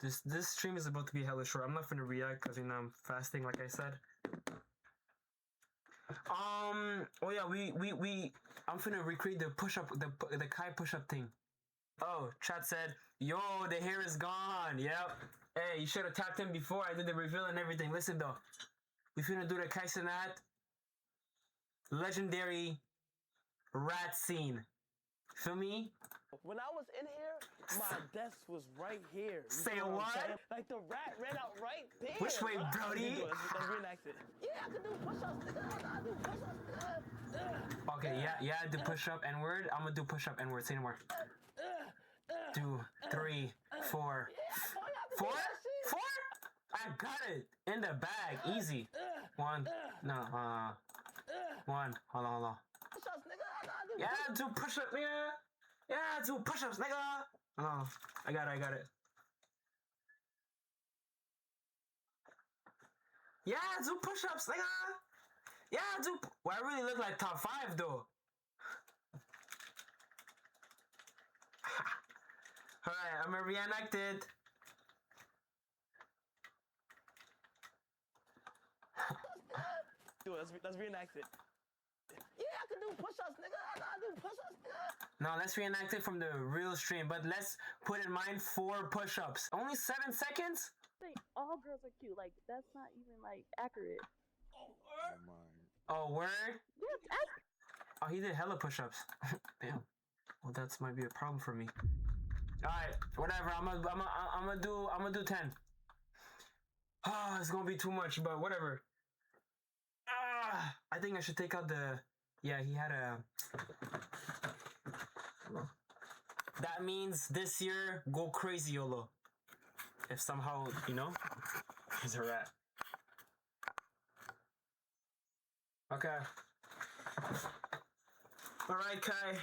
This stream is about to be hella short. I'm not gonna react because I'm fasting, like I said. Oh yeah, I'm finna recreate the push-up, the Kai push-up thing. Oh, chat said, yo, the hair is gone. Yep. Hey, you should have tapped in before I did the reveal and everything. Listen though, we finna do the Cenat legendary rat scene. Feel me? When I was in here, my desk was right here. Say what? Like the rat ran out right there. Which way, Brody? Let's reenact it. Yeah, I can do push-ups, nigga. I do push-ups, nigga. Okay, yeah, do push-up N-word. I'm gonna do push-up N-word. Say no more. 2, 3, 4. Yeah, boy, I can do 4? that shit. 4? I got it. In the bag. Easy. 1. No, 1. Hold on. Push-ups, nigga. I do Yeah, do push-up, nigga. Yeah, do push-ups, nigga. Oh, I got it. Yeah, do push-ups, nigga. Yeah, do. Well, I really look like top 5 though. Alright, I'm gonna reenact it. Do it. Let's reenact it. Yeah, I can do push-ups, nigga. I do push-ups, nigga. No, let's reenact it from the real stream, but let's put in mind 4 push-ups. Only 7 seconds? I think all girls are cute. Like, that's not even, like, accurate. Oh, word? Yeah, it's accurate. Oh, he did hella push-ups. Damn. Well, that's might be a problem for me. Alright, whatever. I'm gonna do 10. Ah, it's gonna be too much, but whatever. I think I should take out the. Yeah, he had a. That means this year, go crazy, Yolo. If somehow, he's a rat. Okay. Alright, Kai.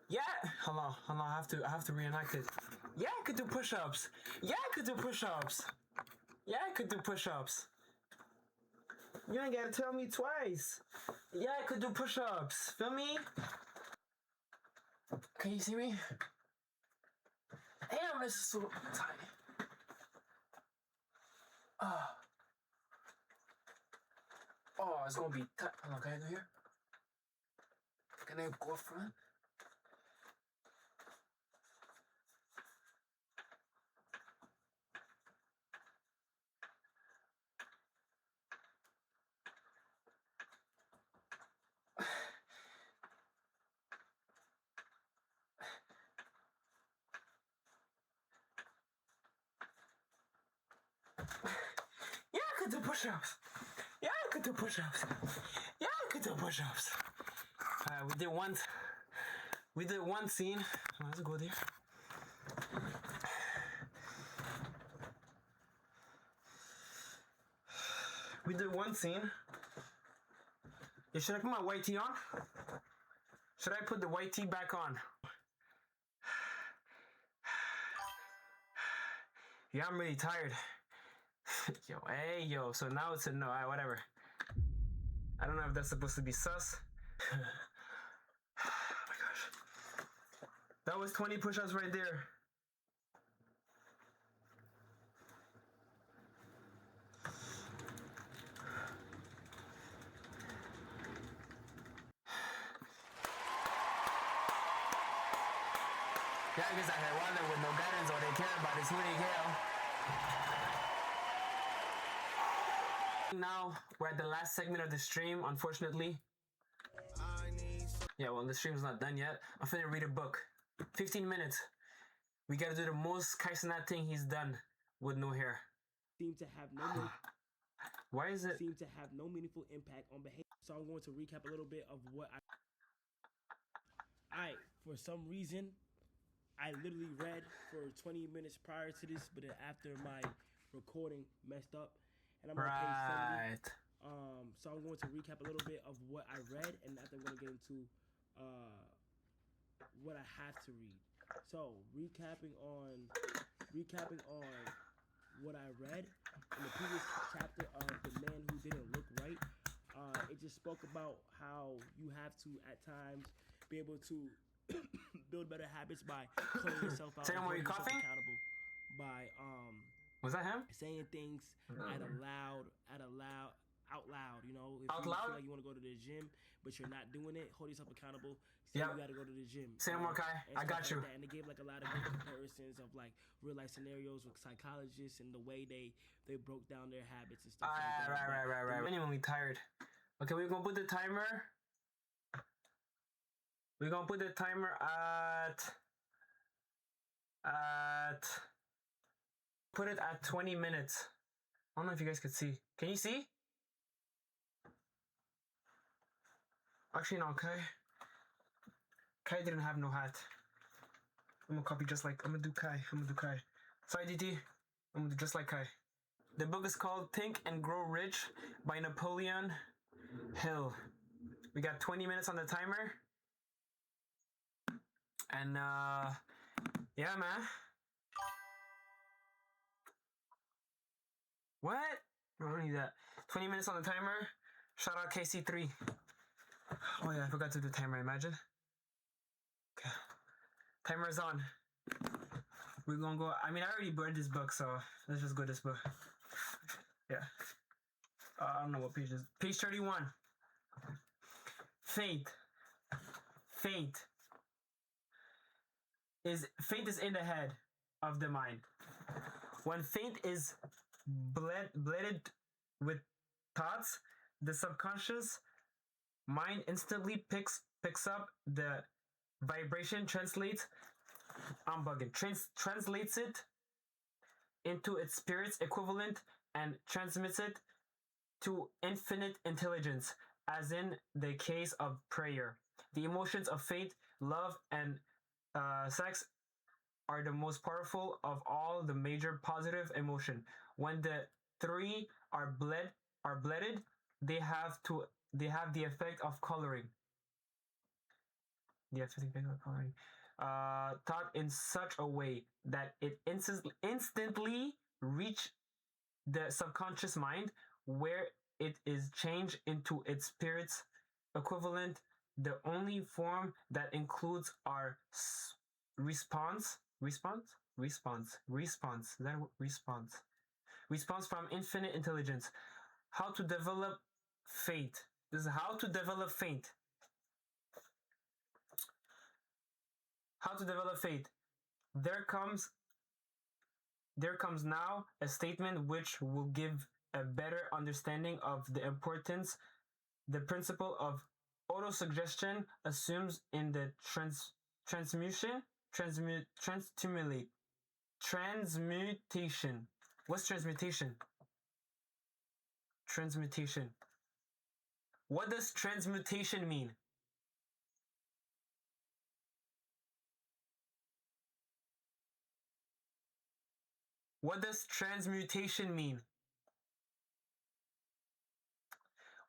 Yeah! Hold on, I have to reenact it. Yeah, I could do push-ups. Yeah, I could do push-ups. You ain't gotta tell me twice. Yeah, I could do push-ups. Feel me? Can you see me? Damn, this is so tight. Oh, it's gonna be tight. Hold on, can I go here? Can I go front? Yeah, I could do push-ups. Yeah, I could do push-ups. We did one scene. Let's go there. We did one scene. Yeah, should I put my white tee on? Should I put the white tee back on? Yeah, I'm really tired. Yo, so now it's a no. Alright, whatever. I don't know if that's supposed to be sus. Oh my gosh. That was 20 push-ups right there. Yeah, I guess I had one with no guidance or they care about his hoodie girl. Now we're at the last segment of the stream, unfortunately. Yeah, well, the stream's not done yet. I'm finna read a book. 15 minutes. We gotta do the most Cenat thing he's done with no hair. Seem to have no Why is it? Seem to have no meaningful impact on behavior. So I'm going to recap a little bit of what for some reason, I literally read for 20 minutes prior to this, but then after my recording messed up, and I'm on page 70. So I'm going to recap a little bit of what I read, and after I'm going to get into what I have to read. So recapping on what I read in the previous chapter of The Man Who Didn't Look Right. It just spoke about how you have to at times be able to build better habits by calling yourself out. Say no more, you coughing? Accountable. by Was that him? saying things out loud. You know, if Out you loud? feel like you want to go to the gym, but you're not doing it, hold yourself accountable. Say Yep. you got to go to the gym. Say no more, Kai. And I stuff got like you. that. And they gave like a lot of good comparisons of like real life scenarios with psychologists and the way they broke down their habits and stuff like that. Right. Genuinely tired. Okay, we're gonna put the timer. We're gonna put the timer at put it at 20 minutes. I don't know if you guys could see. Can you see? Actually, no, Kai didn't have no hat. I'm gonna copy just like, I'm gonna do Kai. Sorry, DT. I'm gonna do just like Kai. The book is called Think and Grow Rich by Napoleon Hill. We got 20 minutes on the timer. And, yeah, man. What? No, I don't need that. 20 minutes on the timer. Shout out KC3. Oh yeah, I forgot to do timer, imagine. Okay. Timer is on. We're gonna go. I mean, I already read this book, so let's just go this book. Yeah. I don't know what page is. Page 31. Fate is in the head of the mind. When fate is blended with thoughts, the subconscious mind instantly picks up the vibration, translates it into its spirit's equivalent and transmits it to infinite intelligence, as in the case of prayer. The emotions of faith, love, and sex are the most powerful of all the major positive emotion. When the three are blended, they have the effect of coloring. Thought in such a way that it instantly reach the subconscious mind, where it is changed into its spirit's equivalent. The only form that includes our response. Is that response from infinite intelligence. How to develop faith. This is how to develop faith. How to develop faith. There comes now a statement which will give a better understanding of the importance the principle of autosuggestion assumes in the transmutation. What's transmutation? Transmutation. What does transmutation mean? What does transmutation mean?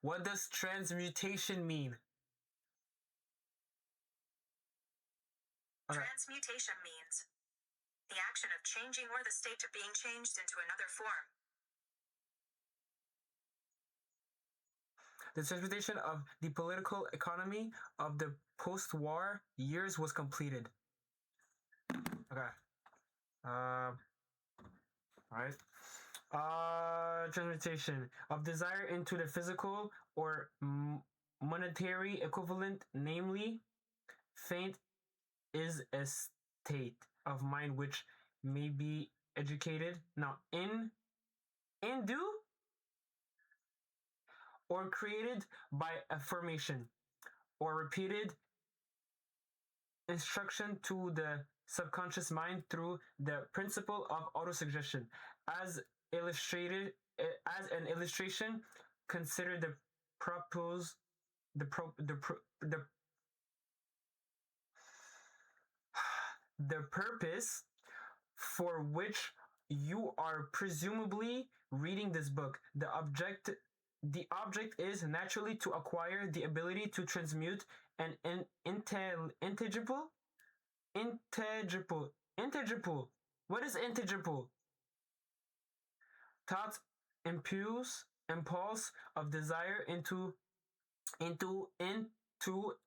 What does transmutation mean? Okay. Transmutation means the action of changing or the state of being changed into another form. The transmutation of the political economy of the post-war years was completed. Okay. Alright. Transmutation of desire into the physical or monetary equivalent, namely, faith is a state of mind which may be educated do or created by affirmation or repeated instruction to the subconscious mind through the principle of autosuggestion. As an illustration, consider the purpose for which you are presumably reading this book. The object is naturally to acquire the ability to transmute an intangible. What is intangible? Thoughts impulse of desire into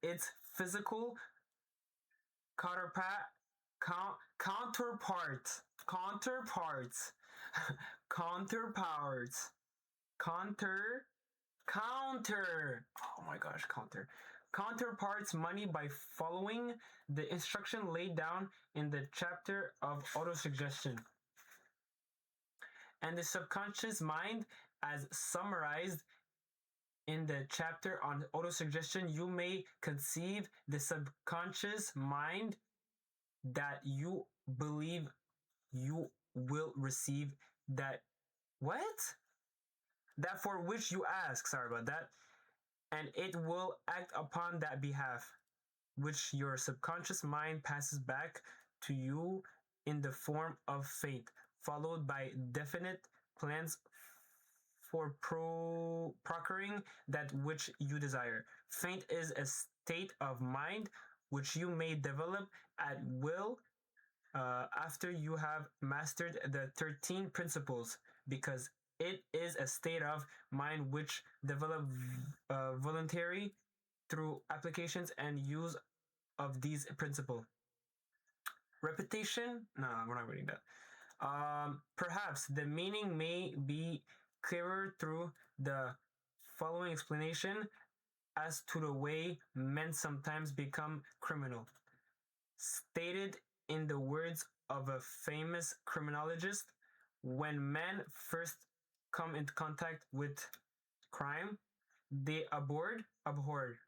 its physical counterpart. Counterparts. Counterparts. Counter. Oh my gosh, counter. Counterparts money by following the instruction laid down in the chapter of autosuggestion. And the subconscious mind, as summarized in the chapter on autosuggestion, you may conceive the subconscious mind that you believe you will receive that what? That for which you ask, sorry about that, and it will act upon that behalf, which your subconscious mind passes back to you in the form of fate, followed by definite plans for procuring that which you desire. Fate is a state of mind which you may develop at will after you have mastered the 13 principles, because it is a state of mind which develop voluntary through applications and use of these principles. Repetition? No, we're not reading that. Perhaps the meaning may be clearer through the following explanation as to the way men sometimes become criminal. Stated in the words of a famous criminologist, when men first come into contact with crime, they abhor it. Abhor?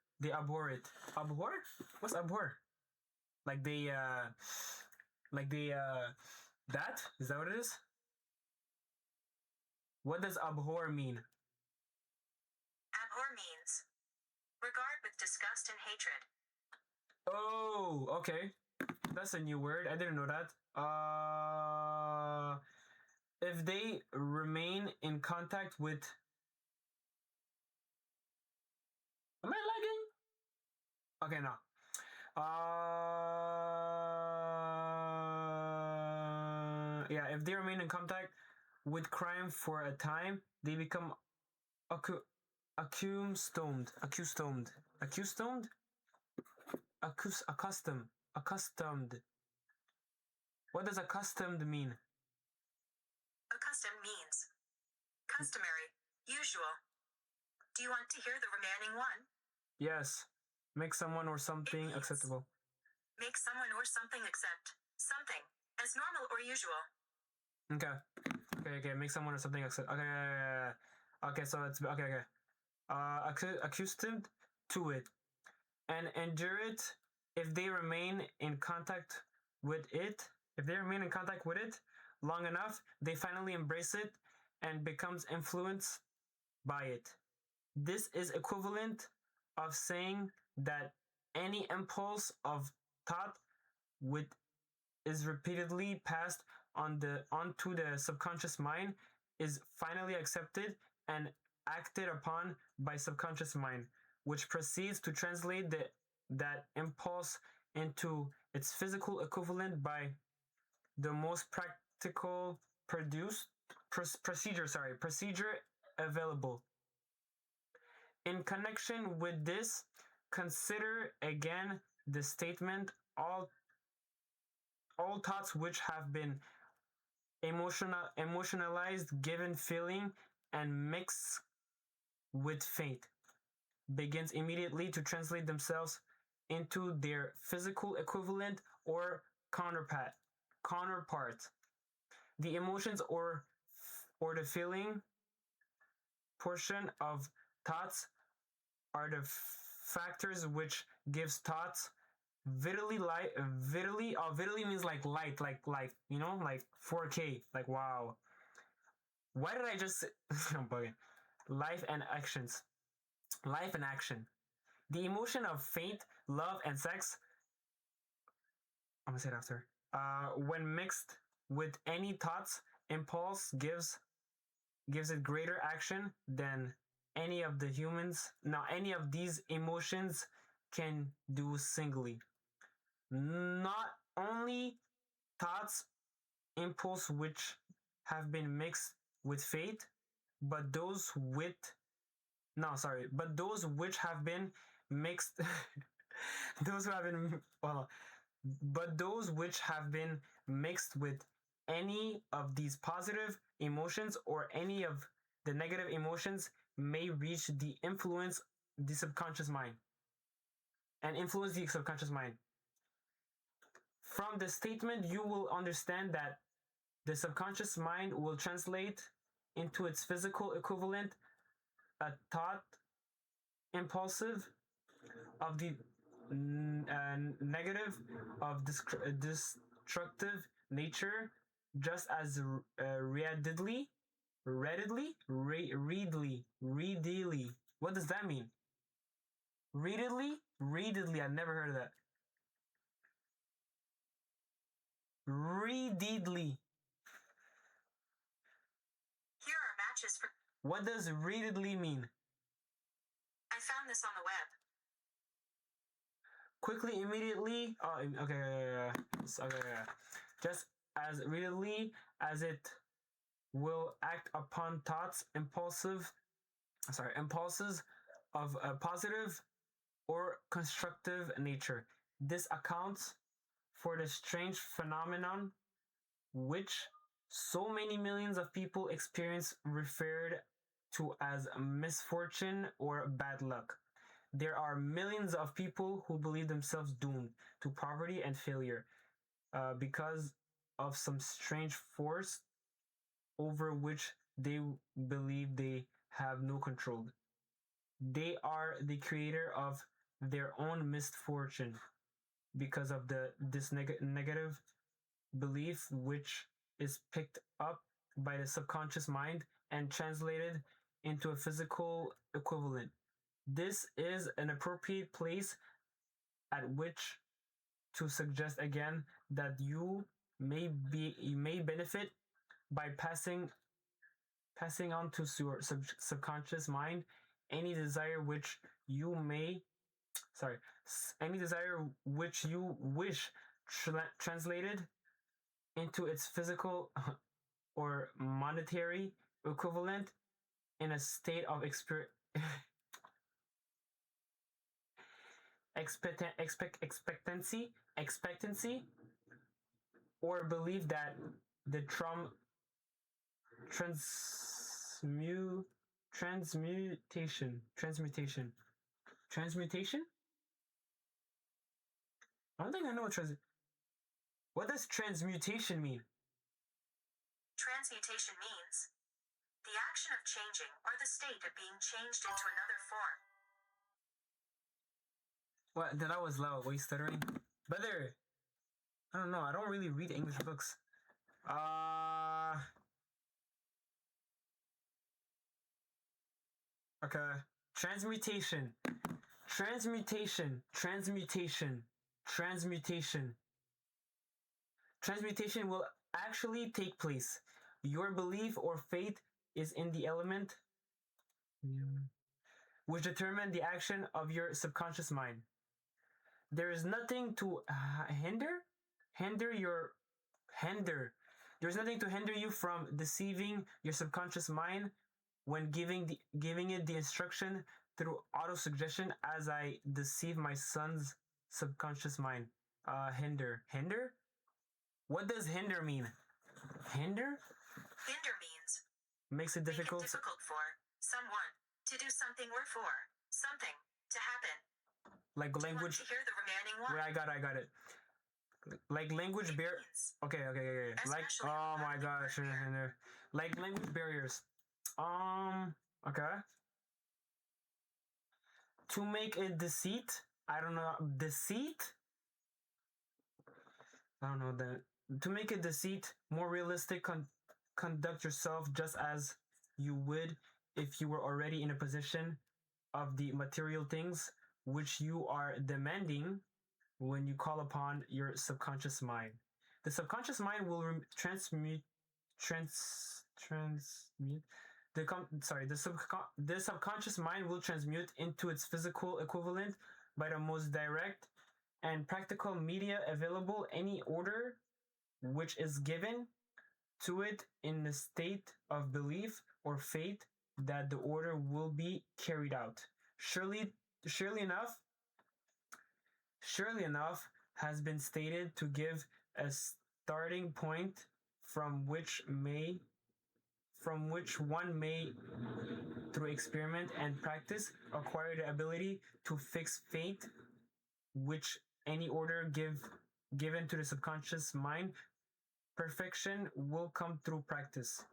What's abhor? Like they that? Is that what it is? What does abhor mean? Abhor means regard with disgust and hatred. Oh, okay. That's a new word. I didn't know that. If they remain in contact with. Am I lagging? Okay, no. Yeah, if they remain in contact with crime for a time, they become accustomed. What does accustomed mean? Accustomed means customary, usual. Do you want to hear the remaining one? Yes. Make someone or something acceptable. Make someone or something accept something as normal or usual. Okay. Make someone or something accept. Okay. So it's okay. Accustomed to it and endure it if they remain in contact with it. If they remain in contact with it long enough, they finally embrace it and becomes influenced by it. This is equivalent of saying that any impulse of thought which is repeatedly passed onto the subconscious mind is finally accepted and acted upon by subconscious mind, which proceeds to translate that impulse into its physical equivalent by the most practical procedure available. In connection with this, consider again the statement: all thoughts which have been emotionalized, given feeling, and mixed with fate, begins immediately to translate themselves into their physical equivalent or counterpart. The emotions or the feeling portion of thoughts are the factors which gives thoughts vitally. Vitally means like light, like like 4K, like wow. Why did I just I'm bugging. Life and action. The emotion of fate, love, and sex, I'm gonna say it after, when mixed with any thoughts impulse, gives it greater action than any of these emotions can do singly. Not only thoughts impulse which have been mixed with fate, but those which have been mixed those who have been but those which have been mixed with any of these positive emotions or any of the negative emotions may reach the subconscious mind and influence the subconscious mind. From the statement, you will understand that the subconscious mind will translate into its physical equivalent a thought impulsive of the negative of destructive nature, just as readily. What does that mean? Readily. I've never heard of that. Readily. Here are matches for. What does readily mean? I found this on the web. Quickly, immediately. Oh, okay. Just as readily as it will act upon thoughts, impulses of a positive or constructive nature. This accounts for the strange phenomenon which so many millions of people experience, referred to as misfortune or bad luck. There are millions of people who believe themselves doomed to poverty and failure because of some strange force over which they believe they have no control. They are the creator of their own misfortune because of this negative belief, which is picked up by the subconscious mind and translated into a physical equivalent. This is an appropriate place at which to suggest again that you may benefit by passing on to your subconscious mind any desire which you may sorry any desire which you wish translated into its physical or monetary equivalent in a state of expectancy or belief that the transmutation. I don't think I know what does transmutation mean? Transmutation means the action of changing or the state of being changed into another form. What? Then I was loud. Were you stuttering? Brother, I don't know. I don't really read English books. Okay. Transmutation. Transmutation will actually take place. Your belief or faith is in the element which determine the action of your subconscious mind. There is nothing to There's nothing to hinder you from deceiving your subconscious mind when giving it the instruction through auto-suggestion, as I deceive my son's subconscious mind. Hinder. What does hinder mean? Hinder means makes it difficult. Make it difficult for someone to do something or for something to happen. Like language. To hear the remaining one? Wait, I got it. Like language barriers. Okay. Like, oh my gosh, like language barriers. Okay. To make a deceit. I don't know. Deceit? I don't know that. To make a deceit more realistic, conduct yourself just as you would if you were already in a position of the material things which you are demanding when you call upon your subconscious mind. The subconscious mind will transmute. The subconscious mind will transmute into its physical equivalent by the most direct and practical media available any order which is given to it in the state of belief or faith that the order will be carried out. Surely enough has been stated to give a starting point from which one may, through experiment and practice, acquire the ability to fix fate, which any order given to the subconscious mind. Perfection will come through practice.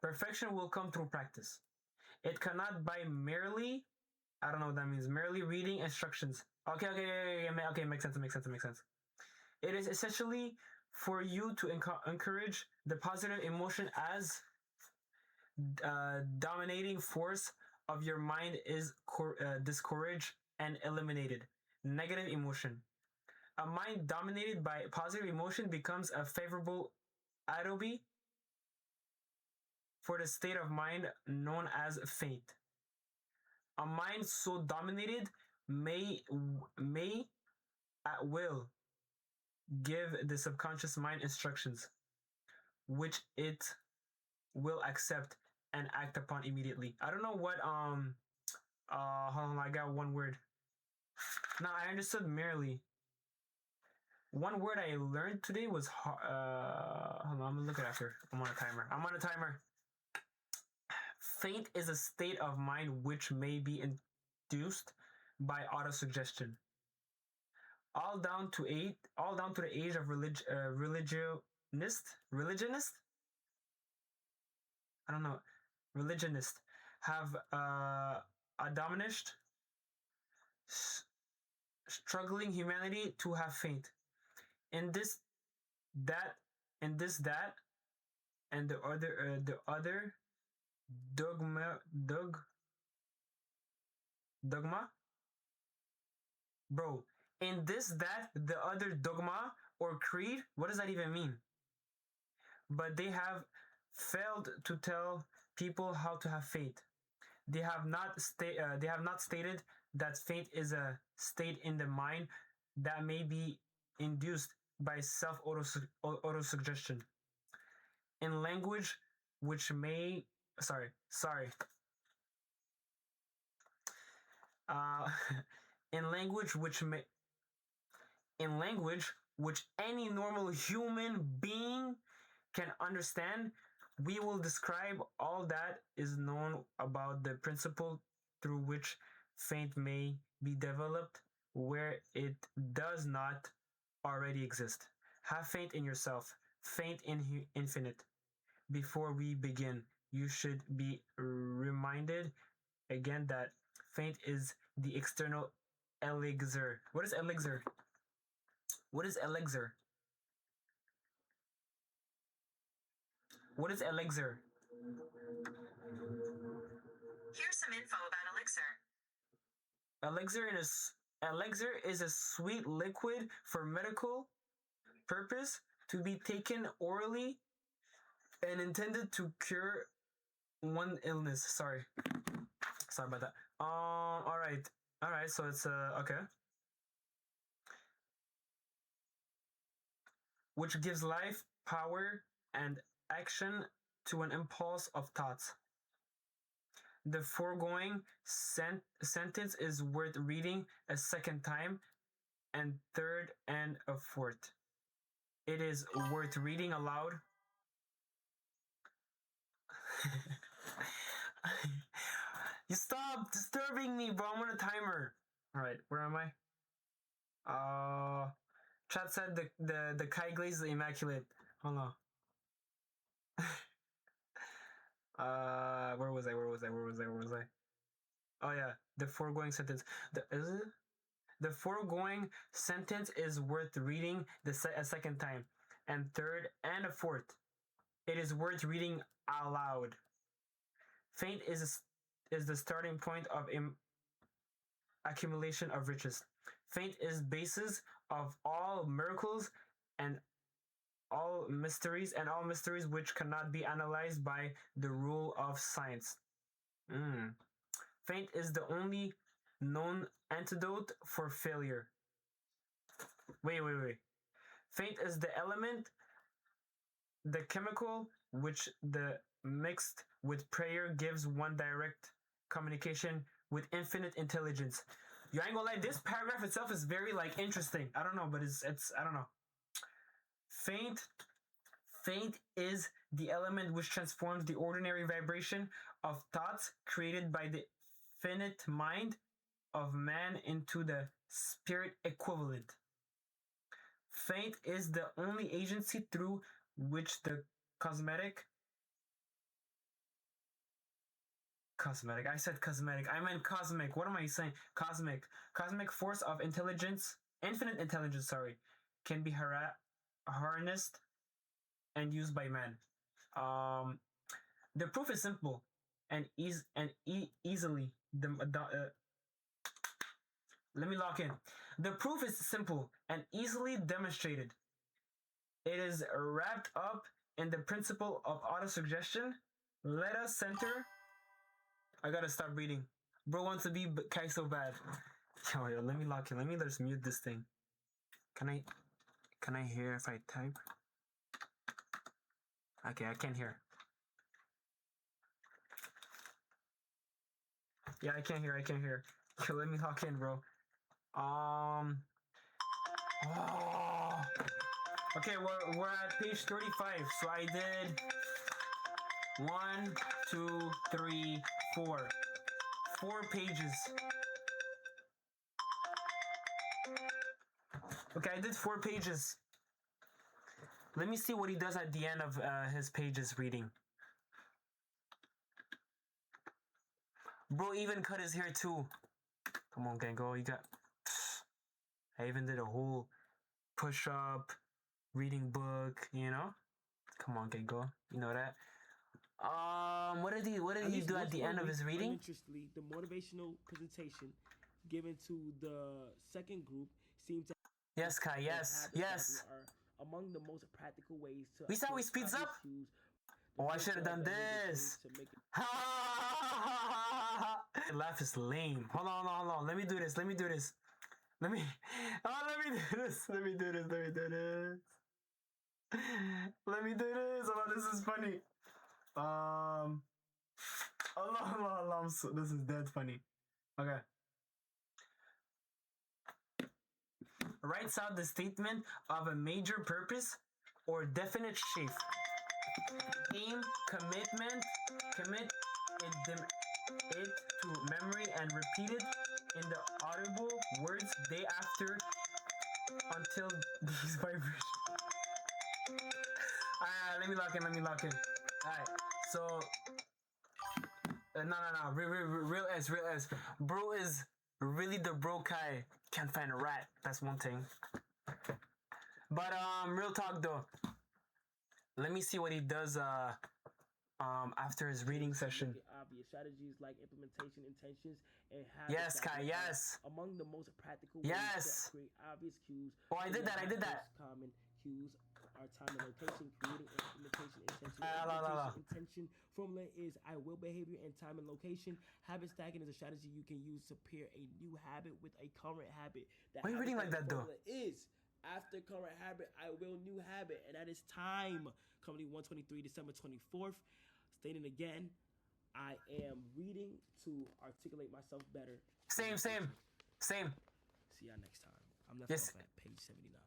Perfection will come through practice. It cannot by merely, I don't know what that means, merely reading instructions. Okay, makes sense. It is essentially for you to encourage the positive emotion as dominating force of your mind is discouraged and eliminated. Negative emotion. A mind dominated by positive emotion becomes a favorable adobe for the state of mind known as fate. A mind so dominated may at will give the subconscious mind instructions, which it will accept and act upon immediately. I don't know what hold on, I got one word. No, I understood merely. One word I learned today was hold on, I'm gonna look it after. I'm on a timer. Fate is a state of mind which may be induced by autosuggestion. All down to the age of religionist. I don't know, religionist have admonished struggling humanity to have faith in this, that, and the other dogma, bro. In this, that, the other dogma or creed. What does that even mean? But they have failed to tell people how to have faith. They have not stated that faith is a state in the mind that may be induced by self autosuggestion. In language which may uh, in language which any normal human being can understand, we will describe all that is known about the principle through which faith may be developed where it does not already exist. Have faith in yourself, faith in infinite. Before we begin, you should be reminded again that faith is the external elixir. What is elixir? What is elixir? What is elixir? Here's some info about elixir. Elixir is a sweet liquid for medical purpose to be taken orally and intended to cure one illness. Sorry about that. All right. So it's okay. Which gives life, power, and action to an impulse of thoughts. The foregoing sentence is worth reading a second time, and third, and a fourth. It is worth reading aloud. You stop disturbing me, bro. I'm on a timer. All right, where am I? Chat said the Kai glaze is immaculate. Hold on. Where was I? Oh yeah, the foregoing sentence. The foregoing sentence is worth reading a second time, and third, and a fourth. It is worth reading aloud. Faith is the starting point of accumulation of riches. Faith is basis of all miracles and all mysteries which cannot be analyzed by the rule of science. Faith is the only known antidote for failure. Wait. Faith is the element, the chemical, which the mixed with prayer gives one direct communication with infinite intelligence. You ain't gonna lie, this paragraph itself is very like interesting. I don't know, but it's I don't know. Faint is the element which transforms the ordinary vibration of thoughts created by the finite mind of man into the spirit equivalent. Faint is the only agency through which the cosmetic. I said cosmetic. I meant cosmic. What am I saying? Cosmic force of intelligence, infinite intelligence, sorry, can be harnessed and used by man. The proof is simple and easily. Let me lock in. The proof is simple and easily demonstrated. It is wrapped up in the principle of autosuggestion. Let us center. I gotta stop reading. Bro wants to be Kai so bad. Yo, let me lock in. Let me just mute this thing. Can I hear if I type? Okay, I can't hear. Yeah, I can't hear. Yo, let me lock in, bro. Oh. Okay, we're at page 35. So I did 1, 2, 3, 4. 4 pages. Okay, I did 4 pages. Let me see what he does at the end of his pages reading. Bro even cut his hair too. Come on, Gango, you got... I even did a whole push-up, reading book, you know? Come on, Gango, you know that. What did he do at the end of his reading? Uninterestedly, the motivational presentation given to the second group seemed to... Yes, Kai, yes. Are among the most practical ways to... We saw we speeds up? Oh, I should have done this. Laugh is lame. Hold on. Let me do this. Let me do this. Let me do this. Oh, this is funny. Allah. This is dead funny. Okay. Writes out the statement of a major purpose or definite shape. Aim, commitment, commit it to memory and repeat it in the audible words day after until these vibrations. Let me lock in. Alright, so no. Real S. Bro is really the bro Kai. Can't find a rat. That's one thing. But real talk though. Let me see what he does after his reading session. Obvious strategies like implementation intentions and habits. Yes, Kai, yes. Among the most practical ways to create obvious cues. Oh, I did that. Common cues are time and location, creating implementation intention. Intention formula is I will behavior and time and location. Habit stacking is a strategy you can use to pair a new habit with a current habit. Why are you reading like that though? Is after current habit, I will new habit, and that is time. Company 123, December 24th. Stating again, I am reading to articulate myself better. Same. See y'all next time. I'm left off at page 79.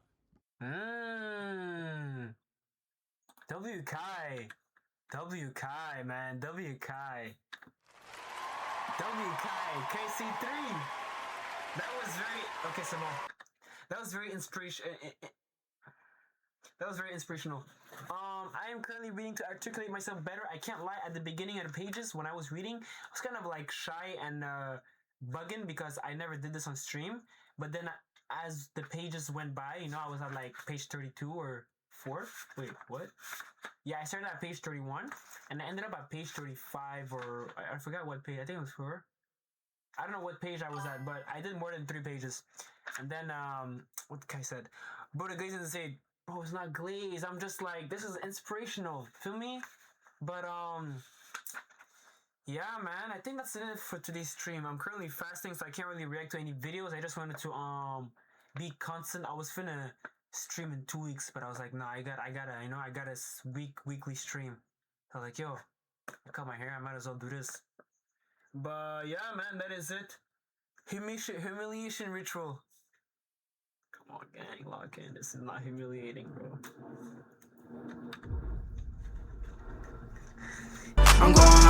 W Kai, man. W Kai, KC3. That was very okay, Simone. That was very inspirational. I am currently reading to articulate myself better. I can't lie, at the beginning of the pages when I was reading, I was kind of like shy and bugging because I never did this on stream. But then as the pages went by, you know, I was at like page 32 or 4. Wait, what? Yeah, I started at page 31 and I ended up at page 35 or I forgot what page. I think it was 4. I don't know what page I was at, but I did more than 3 pages. And then, what the guy said? Bro, the guy didn't say, bro, it's not glazed. I'm just like, this is inspirational. Feel me? But, yeah, man, I think that's it for today's stream. I'm currently fasting, so I can't really react to any videos. I just wanted to, be constant. I was finna stream in 2 weeks, but I was like, nah, I gotta weekly stream. I was like, yo, I cut my hair. I might as well do this. But yeah, man, that is it. Humiliation ritual. Come on, gang, lock in. This is not humiliating, bro. I'm going